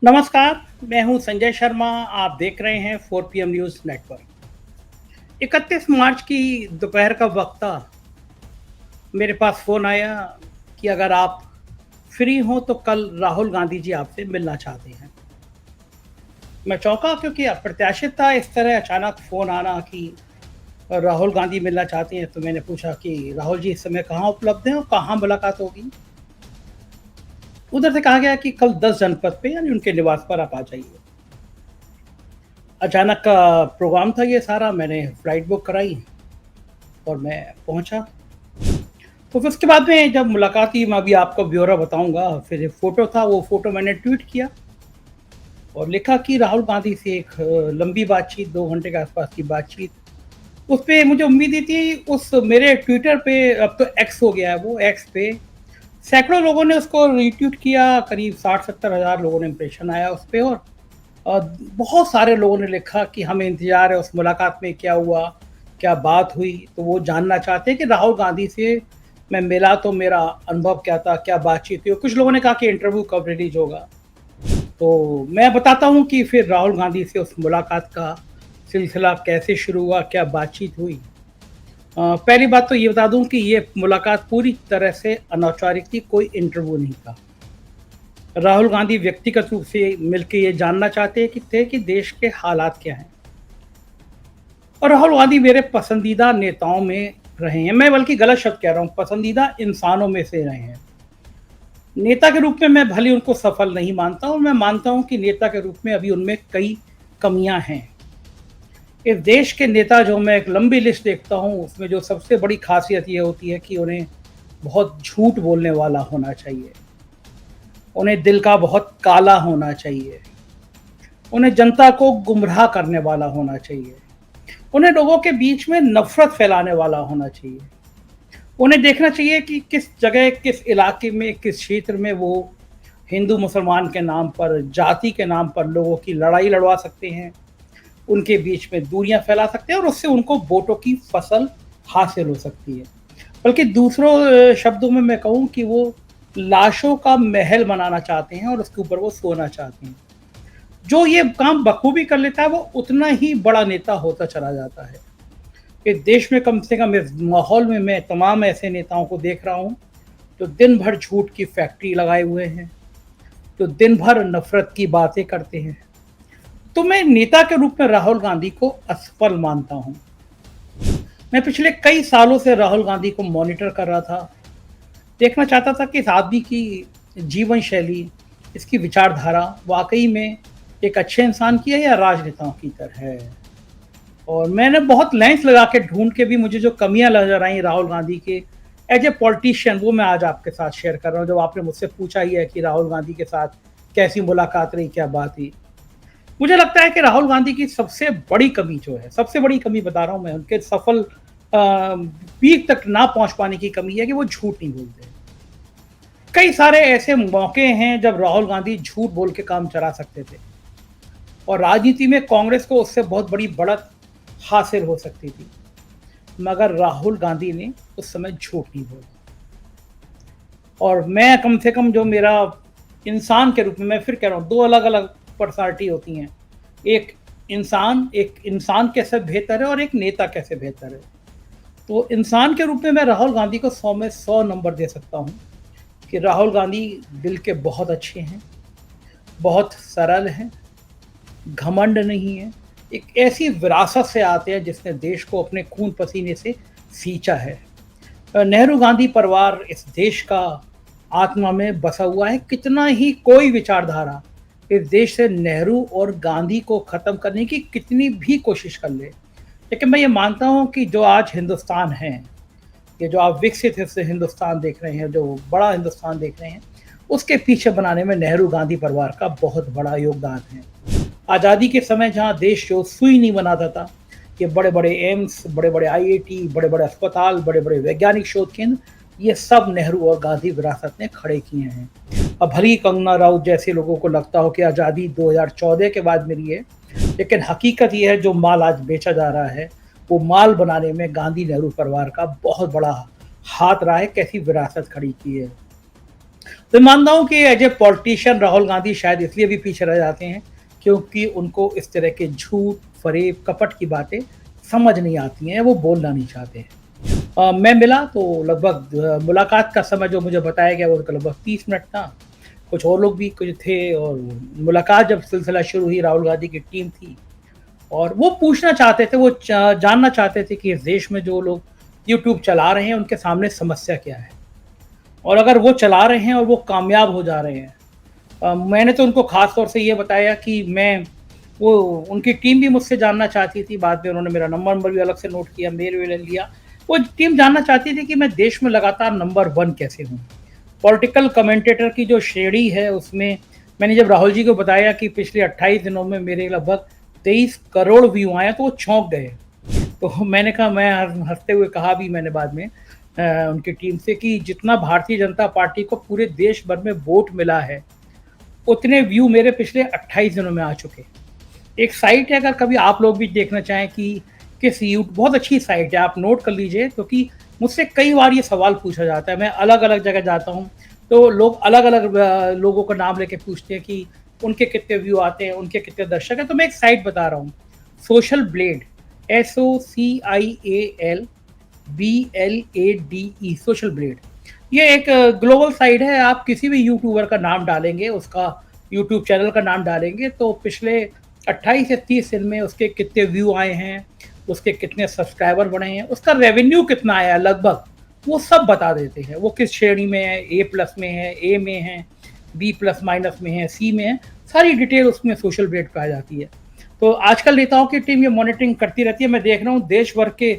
नमस्कार, मैं हूं संजय शर्मा। आप देख रहे हैं 4 PM न्यूज़ नेटवर्क। 31 मार्च की दोपहर का वक्त था। मेरे पास फ़ोन आया कि अगर आप फ्री हो तो कल राहुल गांधी जी आपसे मिलना चाहते हैं। मैं चौंका क्योंकि अप्रत्याशित था इस तरह अचानक फ़ोन आना कि राहुल गांधी मिलना चाहते हैं। तो मैंने पूछा कि राहुल जी इस समय कहाँ उपलब्ध हैं और कहाँ मुलाकात होगी? उधर से कहा गया कि कल 10 जनपथ पे यानी उनके निवास पर आप आ जाइए। अचानक का प्रोग्राम था ये सारा। मैंने फ्लाइट बुक कराई और मैं पहुंचा। तो फिर उसके बाद में जब मुलाकात की, मैं अभी आपको ब्यौरा बताऊंगा। फिर एक फ़ोटो था, वो फ़ोटो मैंने ट्वीट किया और लिखा कि राहुल गांधी से एक लंबी बातचीत, 2 घंटे के आसपास की बातचीत। उस पे मुझे उम्मीद ही थी। उस मेरे ट्विटर पे, अब तो एक्स हो गया है वो, एक्स पे सैकड़ों लोगों ने उसको रीट्वीट किया। करीब 60-70 हज़ार लोगों ने इम्प्रेशन आया उस पे। और अ, बहुत सारे लोगों ने लिखा कि हमें इंतज़ार है उस मुलाकात में क्या हुआ, क्या बात हुई। तो वो जानना चाहते हैं कि राहुल गांधी से मैं मिला तो मेरा अनुभव क्या था, क्या बातचीत हुई। और कुछ लोगों ने कहा कि इंटरव्यू कब रिलीज़ होगा। तो मैं बताता हूँ कि फिर राहुल गांधी से उस मुलाकात का सिलसिला कैसे शुरू हुआ, क्या बातचीत हुई। पहली बात तो ये बता दूँ कि ये मुलाकात पूरी तरह से अनौपचारिक थी, कोई इंटरव्यू नहीं था। राहुल गांधी व्यक्तिगत रूप से मिलके ये जानना चाहते थे कि देश के हालात क्या हैं। और राहुल गांधी मेरे पसंदीदा नेताओं में रहे हैं। मैं बल्कि गलत शब्द कह रहा हूँ, पसंदीदा इंसानों में से रहे हैं। नेता के रूप में मैं भले उनको सफल नहीं मानता और मैं मानता हूँ कि नेता के रूप में अभी उनमें कई कमियां हैं। इस देश के नेता जो मैं एक लंबी लिस्ट देखता हूँ, उसमें जो सबसे बड़ी खासियत ये होती है कि उन्हें बहुत झूठ बोलने वाला होना चाहिए। उन्हें दिल का बहुत काला होना चाहिए। उन्हें जनता को गुमराह करने वाला होना चाहिए। उन्हें लोगों के बीच में नफ़रत फैलाने वाला होना चाहिए। उन्हें देखना चाहिए कि किस जगह, किस इलाके में, किस क्षेत्र में वो हिंदू मुसलमान के नाम पर, जाति के नाम पर लोगों की लड़ाई लड़वा सकते हैं, उनके बीच में दूरियां फैला सकते हैं और उससे उनको वोटों की फसल हासिल हो सकती है। बल्कि दूसरों शब्दों में मैं कहूँ कि वो लाशों का महल बनाना चाहते हैं और उसके ऊपर वो सोना चाहते हैं। जो ये काम बखूबी कर लेता है वो उतना ही बड़ा नेता होता चला जाता है। कि देश में कम से कम इस माहौल में मैं तमाम ऐसे नेताओं को देख रहा हूँ जो दिन भर झूठ की फैक्ट्री लगाए हुए हैं, जो दिन भर नफरत की बातें करते हैं। तो मैं नेता के रूप में राहुल गांधी को असफल मानता हूँ। मैं पिछले कई सालों से राहुल गांधी को मॉनिटर कर रहा था। देखना चाहता था कि इस आदमी की जीवन शैली, इसकी विचारधारा वाकई में एक अच्छे इंसान की है या राजनेताओं की तरह है। और मैंने बहुत लाइन्स लगा के ढूँढ के भी मुझे जो कमियाँ नज़र आई राहुल गांधी के एज़ ए पॉलिटिशियन, वो मैं आज आपके साथ शेयर कर रहा हूँ। जब आपने मुझसे पूछा ही है कि राहुल गांधी के साथ कैसी मुलाकात रही, क्या बात हुई। मुझे लगता है कि राहुल गांधी की सबसे बड़ी कमी जो है, सबसे बड़ी कमी बता रहा हूँ मैं, उनके सफल पीक तक ना पहुँच पाने की कमी है कि वो झूठ नहीं बोलते। कई सारे ऐसे मौके हैं जब राहुल गांधी झूठ बोल के काम चला सकते थे और राजनीति में कांग्रेस को उससे बहुत बड़ी बढ़त हासिल हो सकती थी। मगर राहुल गांधी ने उस समय झूठ नहीं बोला। और मैं कम से कम, जो मेरा इंसान के रूप में, मैं फिर कह रहा हूँ, दो अलग अलग पर्सनालिटी होती हैं। एक इंसान कैसे बेहतर है और एक नेता कैसे बेहतर है। तो इंसान के रूप में मैं राहुल गांधी को 100 में 100 नंबर दे सकता हूँ कि राहुल गांधी दिल के बहुत अच्छे हैं, बहुत सरल हैं, घमंड नहीं है। एक ऐसी विरासत से आते हैं जिसने देश को अपने खून पसीने से सींचा है। नेहरू गांधी परिवार इस देश का आत्मा में बसा हुआ है। कितना ही कोई विचारधारा इस देश से नेहरू और गांधी को ख़त्म करने की कितनी भी कोशिश कर ले, लेकिन मैं ये मानता हूँ कि जो आज हिंदुस्तान है, ये जो आप विकसित हिंदुस्तान देख रहे हैं, जो बड़ा हिंदुस्तान देख रहे हैं, उसके पीछे बनाने में नेहरू गांधी परिवार का बहुत बड़ा योगदान है। आज़ादी के समय जहाँ देश जो सुई नहीं बनाता था, ये बड़े-बड़े एम्स, बड़े-बड़े आईआईटी, बड़े-बड़े अस्पताल, बड़े-बड़े वैज्ञानिक शोध केंद्र, ये सब नेहरू और गांधी विरासत ने खड़े किए हैं। अब भले ही कंगना राउत जैसे लोगों को लगता हो कि आज़ादी 2014 के बाद मिली है, लेकिन हकीकत ये है जो माल आज बेचा जा रहा है, वो माल बनाने में गांधी नेहरू परिवार का बहुत बड़ा हाथ रहा है। कैसी विरासत खड़ी की है। तो मानता हूँ कि as a politician Rahul Gandhi शायद इसलिए भी पीछे रह जाते हैं क्योंकि उनको इस तरह के झूठ, फरेब, कपट की बातें समझ नहीं आती हैं, वो बोलना नहीं चाहते हैं। मैं मिला तो लगभग मुलाकात का समय जो मुझे बताया गया वो लगभग 30 मिनट था। कुछ और लोग भी कुछ थे और मुलाकात जब सिलसिला शुरू हुई, राहुल गांधी की टीम थी और वो पूछना चाहते थे, वो जानना चाहते थे कि इस देश में जो लोग यूट्यूब चला रहे हैं उनके सामने समस्या क्या है और अगर वो चला रहे हैं और वो कामयाब हो जा रहे हैं। मैंने तो उनको ख़ास तौर से ये बताया कि मैं वो उनकी टीम भी मुझसे जानना चाहती थी, बाद में उन्होंने मेरा नंबर भी अलग से नोट किया, मेल भी ले लिया। वो टीम जानना चाहती थी कि मैं देश में लगातार नंबर 1 कैसे हूँ। पॉलिटिकल कमेंटेटर की जो श्रेणी है उसमें मैंने जब राहुल जी को बताया कि पिछले 28 दिनों में मेरे लगभग 23 करोड़ व्यू आए तो वो चौंक गए। तो मैंने कहा, मैं हँसते हुए कहा भी मैंने बाद में उनकी टीम से कि जितना भारतीय जनता पार्टी को पूरे देश भर में वोट मिला है, उतने व्यू मेरे पिछले 28 दिनों में आ चुके। एक साइट है, अगर कभी आप लोग भी देखना चाहें कि किस बहुत अच्छी साइट है, आप नोट कर लीजिए क्योंकि मुझसे कई बार ये सवाल पूछा जाता है। मैं अलग-अलग जगह जाता हूँ, तो लोग अलग-अलग लोगों का नाम लेके पूछते हैं कि उनके कितने व्यू आते हैं, उनके कितने दर्शक हैं। तो मैं एक साइट बता रहा हूँ, social blade, SOCIALBLADE, social blade. ये एक ग्लोबल साइट है, आप किसी भी यूट्यूबर का नाम डालेंगे, उसका यूट्यूब चैनल का नाम डालेंगे तो पिछले 28 से 30 दिन में उसके कितने व्यू आए हैं, उसके कितने सब्सक्राइबर बढ़े हैं, उसका रेवेन्यू कितना आया लगभग, वो सब बता देते हैं। वो किस श्रेणी में है, A+ में है, A में है, B+ में है, C में है, सारी डिटेल उसमें सोशल ब्लेड पे आ जाती है। तो आजकल नेताओं की टीम ये मॉनिटरिंग करती रहती है। मैं देख रहा हूँ देश भर के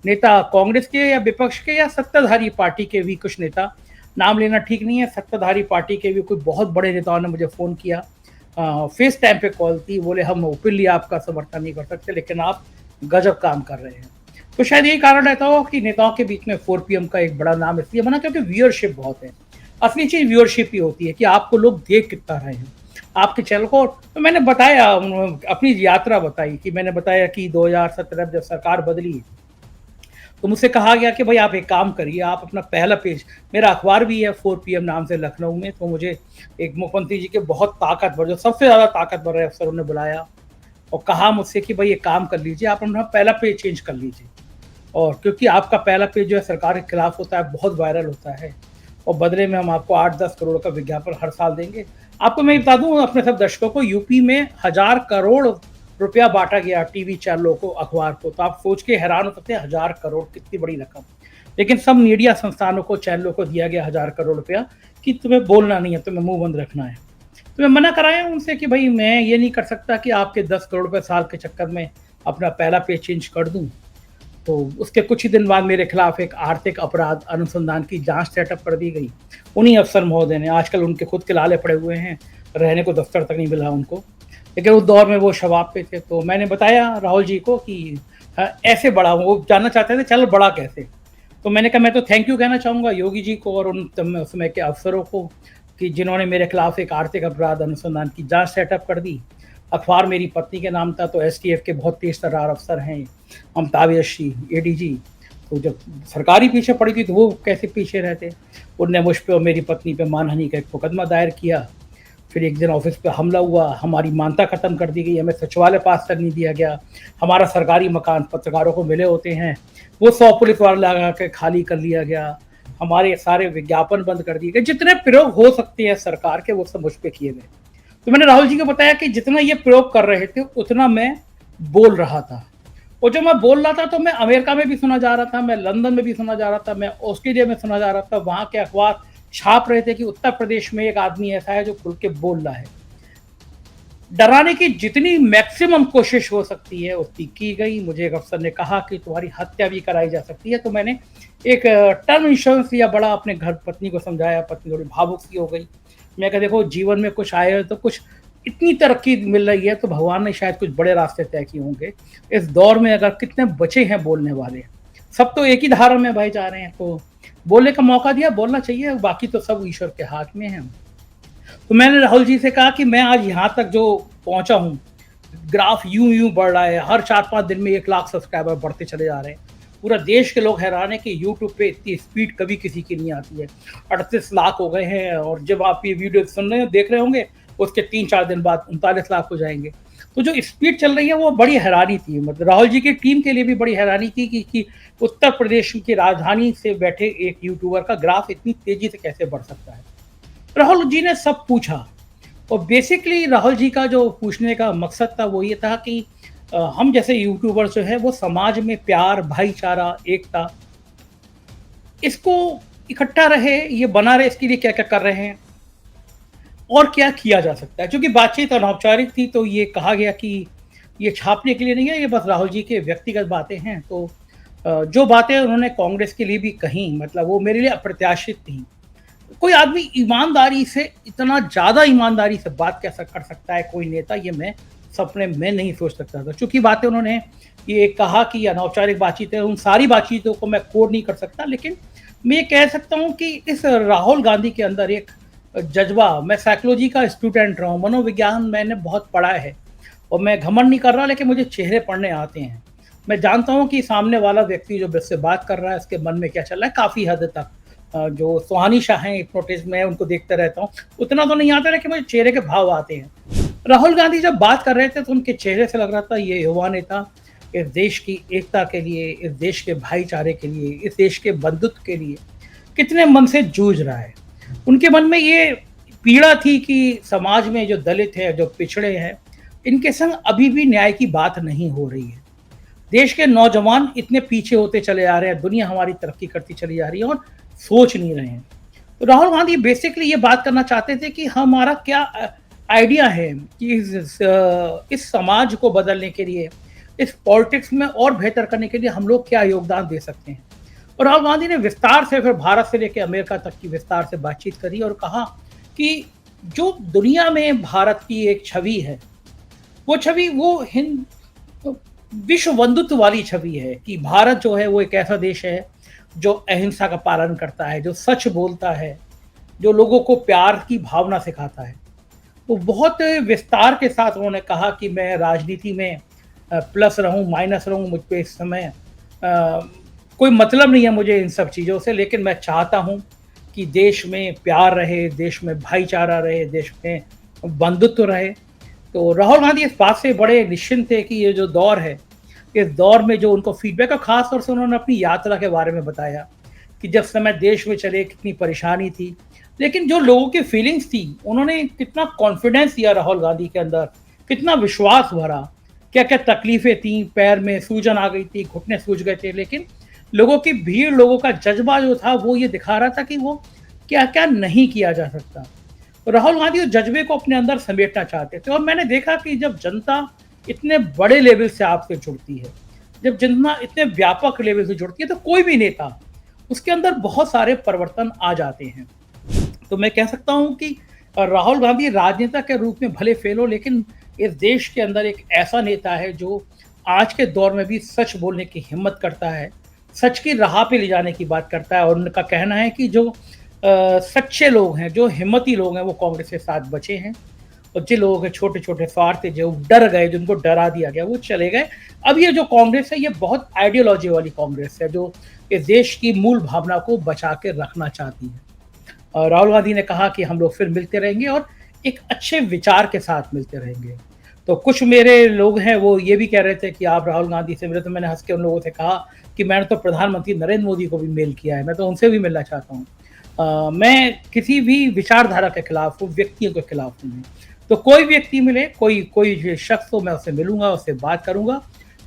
नेता, कांग्रेस के या विपक्ष के या सत्ताधारी पार्टी के भी कुछ नेता, नाम लेना ठीक नहीं है, सत्ताधारी पार्टी के भी कोई बहुत बड़े नेताओं ने मुझे फ़ोन किया, फेस टाइम पे कॉल थी, बोले हम ओपनली आपका समर्थन नहीं कर सकते लेकिन आप गजब काम कर रहे हैं। तो शायद यही कारण रहता हो कि नेताओं के बीच में 4 PM का एक बड़ा नाम इसलिए बना क्योंकि व्यूअरशिप बहुत है। असली चीज़ व्यूअरशिप ही होती है कि आपको लोग देख कितना रहे हैं आपके चैनल को। तो मैंने बताया, अपनी यात्रा बताई कि मैंने बताया कि 2017 जब सरकार बदली तो मुझसे कहा गया कि भाई आप एक काम करिए, आप अपना पहला पेज, मेरा अखबार भी है 4 PM नाम से लखनऊ में, तो मुझे एक मुख्यमंत्री जी के बहुत ताकतवर, जो सबसे ज़्यादा ताकतवर है, अफसरों ने बुलाया और कहा मुझसे कि भाई एक काम कर लीजिए, आप अपना पहला पेज चेंज कर लीजिए। और क्योंकि आपका पहला पेज जो है सरकार के खिलाफ होता है, बहुत वायरल होता है और बदले में हम आपको 8-10 करोड़ का विज्ञापन हर साल देंगे। आपको मैं बता दूँ अपने सब दर्शकों को, यूपी में 1000 करोड़ रुपया बाँटा गया टीवी चैनलों को, अखबार को। तो आप सोच के हैरान हो सकते हैं 1000 करोड़ कितनी बड़ी रकम। लेकिन सब मीडिया संस्थानों को, चैनलों को दिया गया 1000 करोड़ रुपया कि तुम्हें बोलना नहीं है, तुम्हें मुँह बंद रखना है। तो मैं मना कराया उनसे कि भाई मैं ये नहीं कर सकता कि आपके 10 करोड़ रुपए साल के चक्कर में अपना पहला पेज चेंज कर दूँ। तो उसके कुछ ही दिन बाद मेरे खिलाफ एक आर्थिक अपराध अनुसंधान की जांच सेटअप कर दी गई। उन्हीं अफसर महोदय ने, आजकल उनके खुद के लाले पड़े हुए हैं, रहने को दफ्तर तक नहीं मिला उनको, लेकिन उस दौर में वो शबाब पे थे। तो मैंने बताया राहुल जी को कि ऐसे बड़ा हूँ, वो जानना चाहते थे चल बड़ा कैसे। तो मैंने कहा मैं तो थैंक यू कहना चाहूँगा योगी जी को और उन समय के अफसरों को कि जिन्होंने मेरे खिलाफ एक आर्थिक अपराध अनुसंधान की जांच सेटअप कर दी। अखबार मेरी पत्नी के नाम था, तो STF के बहुत तेज तर्रार अफसर हैं, अमिताभ यशी, ADG। तो जब सरकार ही पीछे पड़ी थी तो वो कैसे पीछे रहते। उनने मुझ पे और मेरी पत्नी पे मानहानि का एक मुकदमा दायर किया। फिर एक दिन ऑफिस पे हमला हुआ, हमारी मानता ख़त्म कर दी गई, हमें सचिवालय पास तक नहीं दिया गया। हमारा सरकारी मकान पत्रकारों को मिले होते हैं, वो 100 पुलिस वाले लगा के खाली कर लिया गया। हमारे सारे विज्ञापन बंद कर दिए गए। जितने प्रयोग हो सकते हैं सरकार के, वो सब मुझ पे किए गए। तो मैंने राहुल जी को बताया कि जितना ये प्रयोग कर रहे थे उतना मैं बोल रहा था, और जो मैं बोल रहा था तो मैं अमेरिका में भी सुना जा रहा था, मैं लंदन में भी सुना जा रहा था, मैं ऑस्ट्रेलिया में सुना जा रहा था। वहाँ के अखबार छाप रहे थे कि उत्तर प्रदेश में एक आदमी ऐसा है जो खुल के बोल रहा है। डराने की जितनी मैक्सिमम कोशिश हो सकती है उतनी की गई। मुझे एक अफसर ने कहा कि तुम्हारी हत्या भी कराई जा सकती है। तो मैंने एक टर्म इंश्योरेंस लिया, बड़ा अपने घर पत्नी को समझाया, पत्नी थोड़ी भावुक सी हो गई। मैं कहा देखो जीवन में कुछ आए तो कुछ इतनी तरक्की मिल रही है तो भगवान ने शायद कुछ बड़े रास्ते तय किए होंगे। इस दौर में अगर कितने बचे हैं बोलने वाले, सब तो एक ही धारा में बह जा रहे हैं, तो बोलने का मौका दिया, बोलना चाहिए, बाकी तो सब ईश्वर के हाथ में है। तो मैंने राहुल जी से कहा कि मैं आज यहाँ तक जो पहुँचा हूँ, ग्राफ यूं बढ़ रहा है, हर 4-5 दिन में 1 लाख सब्सक्राइबर बढ़ते चले जा रहे हैं। पूरा देश के लोग हैरान है कि यूट्यूब पे इतनी स्पीड कभी किसी की नहीं आती है। 38 लाख हो गए हैं और जब आप ये वीडियो सुन रहे हो देख रहे होंगे उसके 3-4 दिन बाद 39 लाख हो जाएंगे। तो जो स्पीड चल रही है वो बड़ी हैरानी थी, मतलब राहुल जी की टीम के लिए भी बड़ी हैरानी थी कि उत्तर प्रदेश की राजधानी से बैठे एक यूट्यूबर का ग्राफ इतनी तेजी से कैसे बढ़ सकता है। राहुल जी ने सब पूछा और बेसिकली राहुल जी का जो पूछने का मकसद था वो ये था कि हम जैसे यूट्यूबर जो है वो समाज में प्यार, भाईचारा, एकता इसको इकट्ठा रहे, ये बना रहे, इसके लिए क्या-क्या कर रहे हैं और क्या किया जा सकता है। क्योंकि बातचीत अनौपचारिक थी तो ये कहा गया कि ये छापने के लिए नहीं है, ये बस राहुल जी के व्यक्तिगत बातें हैं। तो जो बातें उन्होंने कांग्रेस के लिए भी कहीं, मतलब वो मेरे लिए अप्रत्याशित थी। कोई आदमी ईमानदारी से, इतना ज़्यादा ईमानदारी से बात कैसा कर सकता है कोई नेता, ये मैं सपने में नहीं सोच सकता था। चूँकि बातें उन्होंने ये कहा कि ये अनौपचारिक बातचीत है, उन सारी बातचीतों को मैं कोड नहीं कर सकता, लेकिन मैं ये कह सकता हूँ कि इस राहुल गांधी के अंदर एक जज़्बा, मैं साइकोलॉजी का स्टूडेंट रहा हूँ, मनोविज्ञान मैंने बहुत पढ़ा है और मैं घमंड नहीं कर रहा, लेकिन मुझे चेहरे पढ़ने आते हैं। मैं जानता हूँ कि सामने वाला व्यक्ति जो मुझसे बात कर रहा है उसके मन में क्या चल रहा है काफ़ी हद तक। जो सुहानी शाह हैं हिप्नोटिस्ट, मैं उनको देखता रहता हूँ, उतना तो नहीं आता लेकिन मुझे चेहरे के भाव आते हैं। राहुल गांधी जब बात कर रहे थे तो उनके चेहरे से लग रहा था ये युवा नेता इस देश की एकता के लिए, इस देश के भाईचारे के लिए, इस देश के बंधुत्व के लिए कितने मन से जूझ रहा है। उनके मन में ये पीड़ा थी कि समाज में जो दलित है, जो पिछड़े हैं, इनके संग अभी भी न्याय की बात नहीं हो रही है। देश के नौजवान इतने पीछे होते चले आ रहे हैं, दुनिया हमारी तरक्की करती चली जा रही है और सोच नहीं रहे हैं। तो राहुल गांधी बेसिकली ये बात करना चाहते थे कि हमारा क्या आइडिया है कि इस समाज को बदलने के लिए, इस पॉलिटिक्स में और बेहतर करने के लिए हम लोग क्या योगदान दे सकते हैं। और राहुल गांधी ने विस्तार से फिर भारत से लेकर अमेरिका तक की विस्तार से बातचीत करी और कहा कि जो दुनिया में भारत की एक छवि है, वो छवि वो हिंद विश्व बंधुत्व वाली छवि है कि भारत जो है वो एक ऐसा देश है जो अहिंसा का पालन करता है, जो सच बोलता है, जो लोगों को प्यार की भावना सिखाता है। वो बहुत विस्तार के साथ उन्होंने कहा कि मैं राजनीति में प्लस रहूं, माइनस रहूं, मुझ पे इस समय कोई मतलब नहीं है मुझे इन सब चीज़ों से, लेकिन मैं चाहता हूं कि देश में प्यार रहे, देश में भाईचारा रहे, देश में बंधुत्व रहे। तो राहुल गांधी इस बात से बड़े निश्चिंत थे कि ये जो दौर है, इस दौर में जो उनको फीडबैक, और ख़ास तौर से उन्होंने अपनी यात्रा के बारे में बताया कि जब समय देश में चले कितनी परेशानी थी, लेकिन जो लोगों की फीलिंग्स थी, उन्होंने कितना कॉन्फिडेंस दिया राहुल गांधी के अंदर, कितना विश्वास भरा, क्या-क्या तकलीफ़ें थीं, पैर में सूजन आ गई थी, घुटने सूज गए थे, लेकिन लोगों की भीड़, लोगों का जज़्बा जो था वो ये दिखा रहा था कि वो क्या-क्या नहीं किया जा सकता। तो राहुल गांधी उस जज़्बे को अपने अंदर समेटना चाहते थे और मैंने देखा कि जब जनता इतने बड़े लेवल से आपसे जुड़ती है, जब जनता इतने व्यापक लेवल से जुड़ती है, तो कोई भी नेता, उसके अंदर बहुत सारे परिवर्तन आ जाते हैं। तो मैं कह सकता हूँ कि राहुल गांधी राजनेता के रूप में भले फेल हो, लेकिन इस देश के अंदर एक ऐसा नेता है जो आज के दौर में भी सच बोलने की हिम्मत करता है, सच की राह पे ले जाने की बात करता है और उनका कहना है कि जो सच्चे लोग हैं, जो हिम्मती लोग हैं, वो कांग्रेस के साथ बचे हैं और जिन लोगों के छोटे-छोटे स्वार्थ थे, जो डर गए, जिनको डरा दिया गया, वो चले गए। अब ये जो कांग्रेस है, ये बहुत आइडियोलॉजी वाली कांग्रेस है, जो इस देश की मूल भावना को बचा के रखना चाहती है। और राहुल गांधी ने कहा कि हम लोग फिर मिलते रहेंगे और एक अच्छे विचार के साथ मिलते रहेंगे। तो कुछ मेरे लोग हैं, वो ये भी कह रहे थे कि आप राहुल गांधी से मिले, तो मैंने हँस के उन लोगों से कहा कि मैंने तो प्रधानमंत्री नरेंद्र मोदी को भी मेल किया है, मैं तो उनसे भी मिलना चाहता हूँ। मैं किसी भी विचारधारा के खिलाफ हूँ, व्यक्तियों के खिलाफ नहीं हूँ। तो कोई व्यक्ति मिले, कोई शख्स हो, मैं उससे मिलूँगा, उससे बात करूँगा।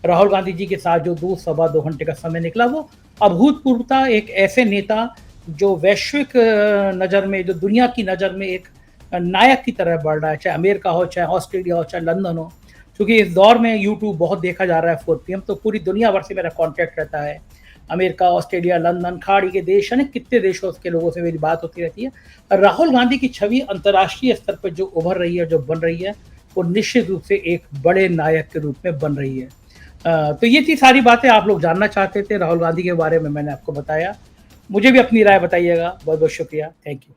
राहुल गांधी जी के साथ जो 2 सवा 2 घंटे का समय निकला, वो अभूतपूर्व था। एक ऐसे नेता जो वैश्विक नज़र में, जो दुनिया की नज़र में एक नायक की तरह बढ़ रहा है, चाहे अमेरिका हो, चाहे ऑस्ट्रेलिया हो, चाहे लंदन हो। क्योंकि इस दौर में यूट्यूब बहुत देखा जा रहा है 4 पीएम, तो पूरी दुनिया भर से मेरा कॉन्टैक्ट रहता है। अमेरिका, ऑस्ट्रेलिया, लंदन, खाड़ी के देश, यानी कितने देशों के लोगों से मेरी बात होती रहती है। राहुल गांधी की छवि अंतर्राष्ट्रीय स्तर पर जो उभर रही है, जो बन रही है, वो निश्चित रूप से एक बड़े नायक के रूप में बन रही है। तो ये थी सारी बातें आप लोग जानना चाहते थे राहुल गांधी के बारे में, मैंने आपको बताया। मुझे भी अपनी राय बताइएगा। बहुत बहुत शुक्रिया। Thank you.